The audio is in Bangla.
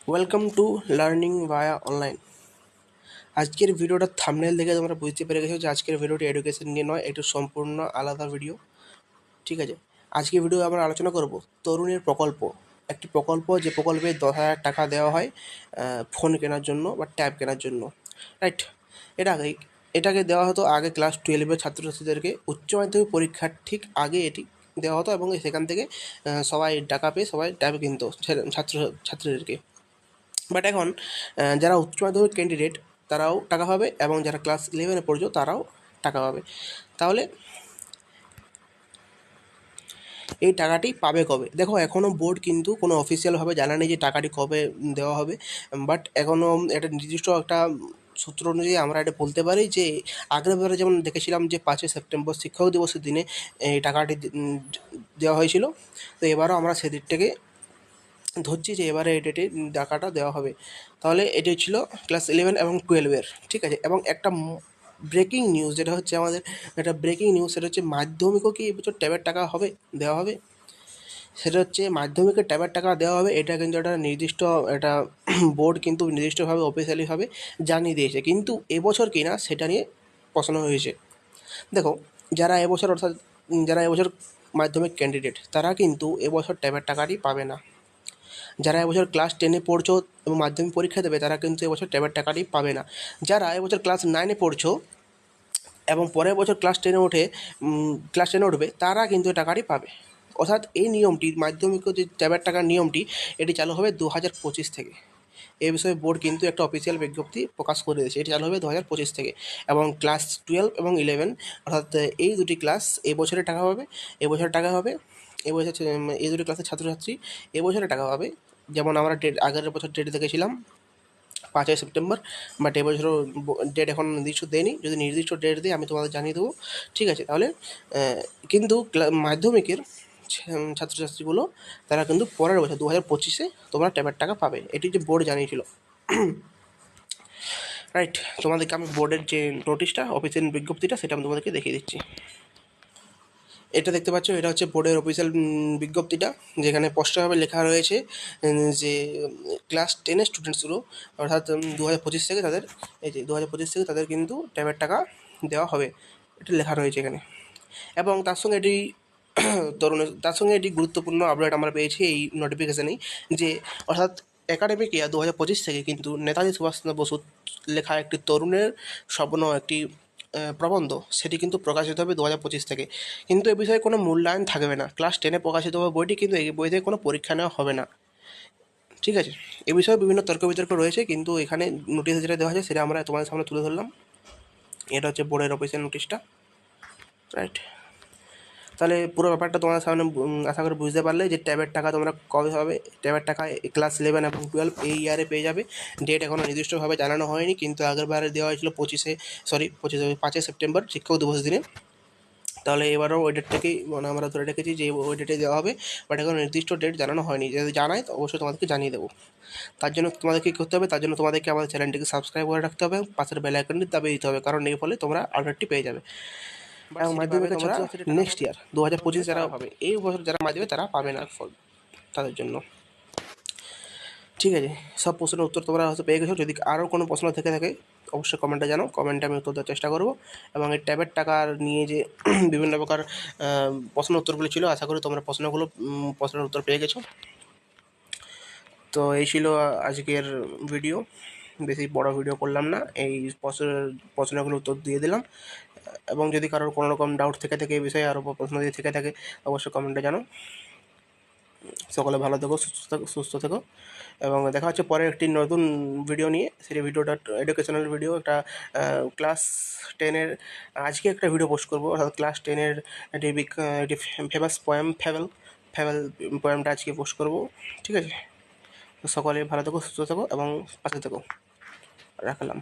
Welcome to learning via online. আজকের ভিডিওটার থাম্বনেল দেখে তোমরা বুঝতে পেরে গেছো যে আজকের ভিডিওটি এডুকেশন নিয়ে নয়, একটু সম্পূর্ণ আলাদা ভিডিও। ঠিক আছে, আজকের ভিডিও আমরা আলোচনা করব তরুণের প্রকল্প। একটি প্রকল্প, যে প্রকল্পে 10,000 টাকা দেওয়া হয় ফোন কেনার জন্য বা ট্যাব কেনার জন্য, রাইট। এটাকে দেওয়া হতো আগে ক্লাস 12-এর ছাত্রছাত্রীদেরকে। উচ্চ মাধ্যমিক পরীক্ষার ঠিক আগে এটি দেওয়া হতো এবং সেখান থেকে সবাই টাকা পেয়ে সবাই ট্যাব কিনতো ছাত্রছাত্রীদেরকে। বাট এখন যারা উচ্চ মাধ্যমিক ক্যান্ডিডেট তারাও টাকা পাবে এবং যারা ক্লাস 11-এ পড়ছো তারাও টাকা পাবে। তাহলে এই টাকাটি পাবে কবে? দেখো, এখনও বোর্ড কিন্তু কোনো অফিসিয়ালভাবে জানায়নি যে টাকাটি কবে দেওয়া হবে। বাট এখনও একটা নির্দিষ্ট একটা সূত্র অনুযায়ী আমরা এটা বলতে পারি যে আগের বারে যেমন দেখেছিলাম যে 5ই সেপ্টেম্বর শিক্ষক দিবসের দিনে এই টাকাটি দেওয়া হয়েছিল। তো এবারও আমরা সেদিকটাকে ধরছি যে এবারে এই ডেটে টাকাটা দেওয়া হবে। তাহলে এটি ছিল ক্লাস 11 এবং 12-এর, ঠিক আছে। এবং একটা ব্রেকিং নিউজ, যেটা হচ্ছে আমাদের একটা ব্রেকিং নিউজ, সেটা হচ্ছে মাধ্যমিকও কি এবছর ট্যাবের টাকা হবে, দেওয়া হবে। সেটা হচ্ছে মাধ্যমিকের ট্যাবের টাকা দেওয়া হবে। এটা কিন্তু একটা নির্দিষ্ট একটা বোর্ড কিন্তু নির্দিষ্টভাবে অফিসিয়ালিভাবে জানিয়ে দিয়েছে, কিন্তু এবছর কি না সেটা নিয়ে প্রশ্ন হয়েছে। দেখো, যারা এবছর অর্থাৎ যারা এবছর মাধ্যমিক ক্যান্ডিডেট তারা কিন্তু এবছর ট্যাবের টাকাটি পাবে না। যারা এবছর ক্লাস 10-এ পড়ছো এবং মাধ্যমিক পরীক্ষা দেবে তারা কিন্তু এবছর ট্যাবের টাকাটি পাবে না। যারা এবছর ক্লাস 9-এ পড়ছো এবং পরের বছর ক্লাস 10-এ উঠবে তারা কিন্তু এই টাকাটি পাবে। অর্থাৎ এই নিয়মটি, মাধ্যমিক যে ট্যাবের টাকার নিয়মটি, এটি চালু হবে 2025 থেকে। এই বিষয়ে বোর্ড কিন্তু একটা অফিসিয়াল বিজ্ঞপ্তি প্রকাশ করে দিয়েছে, এটি চালু হবে 2025 থেকে। এবং ক্লাস 12 এবং 11 অর্থাৎ এই দুটি ক্লাস এবছরে টাকা পাবে। এবছর টাকা হবে এবছর এই দুটি ক্লাসের ছাত্রছাত্রী এবছরে টাকা পাবে। যেমন আমরা আগের বছর ডেট দেখেছিলাম 5ই সেপ্টেম্বর, বাট এবছরও ডেট এখন নির্দিষ্ট দেয়নি। যদি নির্দিষ্ট ডেট দেয় আমি তোমাদের জানিয়ে দেবো, ঠিক আছে। তাহলে কিন্তু মাধ্যমিকের ছাত্রছাত্রীগুলো তারা কিন্তু পরের বছর 2025-এ তোমরা ট্যাবের টাকা পাবে, এটি যে বোর্ড জানিয়েছিল, রাইট। তোমাদেরকে আমি বোর্ডের যে নোটিশটা, অফিসিয়াল বিজ্ঞপ্তিটা, সেটা আমি তোমাদেরকে দেখিয়ে দিচ্ছি। এটা দেখতে পাচ্ছ, এটা হচ্ছে বোর্ডের অফিসিয়াল বিজ্ঞপ্তিটা, যেখানে স্পষ্টভাবে লেখা রয়েছে যে ক্লাস 10-এর স্টুডেন্টসগুলো অর্থাৎ 2025 থেকে তাদের, এই যে 2025 থেকে তাদের কিন্তু ট্যাবের টাকা দেওয়া হবে, এটা লেখা রয়েছে এখানে। এবং তার সঙ্গে এটি গুরুত্বপূর্ণ আপডেট আমরা পেয়েছি এই নোটিফিকেশানেই, যে অর্থাৎ একাডেমিক ইয়ার 2025 থেকে কিন্তু নেতাজি সুভাষচন্দ্র বসু লেখা একটি তরুণের স্বপ্ন, একটি প্রবন্ধ, সেটি কিন্তু প্রকাশিত হবে 2025 থেকে। কিন্তু এ বিষয়ে কোনো মূল্যায়ন থাকবে না। ক্লাস 10-এ প্রকাশিত হবে বইটি, কিন্তু এই বই থেকে কোনো পরীক্ষা নেওয়া হবে না, ঠিক আছে। এ বিষয়ে বিভিন্ন তর্ক বিতর্ক রয়েছে, কিন্তু এখানে নোটিশ যেটা দেওয়া হয়েছে সেটা আমরা তোমাদের সামনে তুলে ধরলাম। এটা হচ্ছে বোর্ডের অফিসিয়াল নোটিশটা, রাইট। তাহলে পুরো ব্যাপারটা তোমাদের সামনে আশা করি বুঝতে পারলে যে ট্যাবের টাকা তোমরা কবে হবে। ট্যাবের টাকা ক্লাস 11 এবং 12 এই ইয়ারে পেয়ে যাবে। ডেট এখনও নির্দিষ্টভাবে জানানো হয়নি, কিন্তু আগের বারে দেওয়া হয়েছিল 5ই সেপ্টেম্বর শিক্ষক দিবস দিনে। তাহলে এবারও ওই ডেটটাকেই আমরা ধরে রেখেছি যে ওই ডেটে দেওয়া হবে, বাট এখন নির্দিষ্ট ডেট জানানো হয়নি। যদি জানায় তো অবশ্যই তোমাদেরকে জানিয়ে দেবো। তার জন্য তোমাদেরকে কী করতে হবে, তার জন্য তোমাদেরকে আমাদের চ্যানেলটিকে সাবস্ক্রাইব করে রাখতে হবে, পাশের বেল আইকনটি দাবিয়ে দিতে হবে, কারণ এর ফলে তোমরা আপডেটটি পেয়ে যাবে। এবং মাধ্যমিকের তোমরা নেক্সট ইয়ার 2025 যারা পাবে, এই বছর যারা মাধ্যমিক তারা পাবে না তাদের জন্য, ঠিক আছে। সব প্রশ্নের উত্তর তোমরা হয়তো পেয়ে গেছো। যদি আরও কোনো প্রশ্ন থেকে থাকে অবশ্যই কমেন্টে জানাও, কমেন্টে আমি উত্তর দেওয়ার চেষ্টা করবো। এবং এই ট্যাবের টাকার নিয়ে যে বিভিন্ন প্রকার প্রশ্ন উত্তরগুলি ছিল, আশা করি তোমরা প্রশ্নের উত্তর পেয়ে গেছো। তো এই ছিল আজকের ভিডিও, বেশি বড় ভিডিও করলাম না, এই প্রশ্নগুলো উত্তর দিয়ে দিলাম। এবং যদি কারোর কোনো রকম ডাউট থেকে থাকে এই বিষয়ে, আরও প্রশ্ন যদি থেকে থাকে অবশ্যই কমেন্টে জানাও। সকলে ভালো থেকো, সুস্থ থেকো, এবং দেখা হচ্ছে পরে একটি নতুন ভিডিও নিয়ে। সেই ভিডিওটা এডুকেশনাল ভিডিও, একটা ক্লাস 10-এর আজকে একটা ভিডিও পোস্ট করবো, অর্থাৎ ক্লাস 10-এর একটি ফেমাস ফ্যাবেল পোয়েমটা আজকে পোস্ট করবো, ঠিক আছে। সকলে ভালো থেকো, সুস্থ থেকো এবং পাশে থেকো। রাখলাম।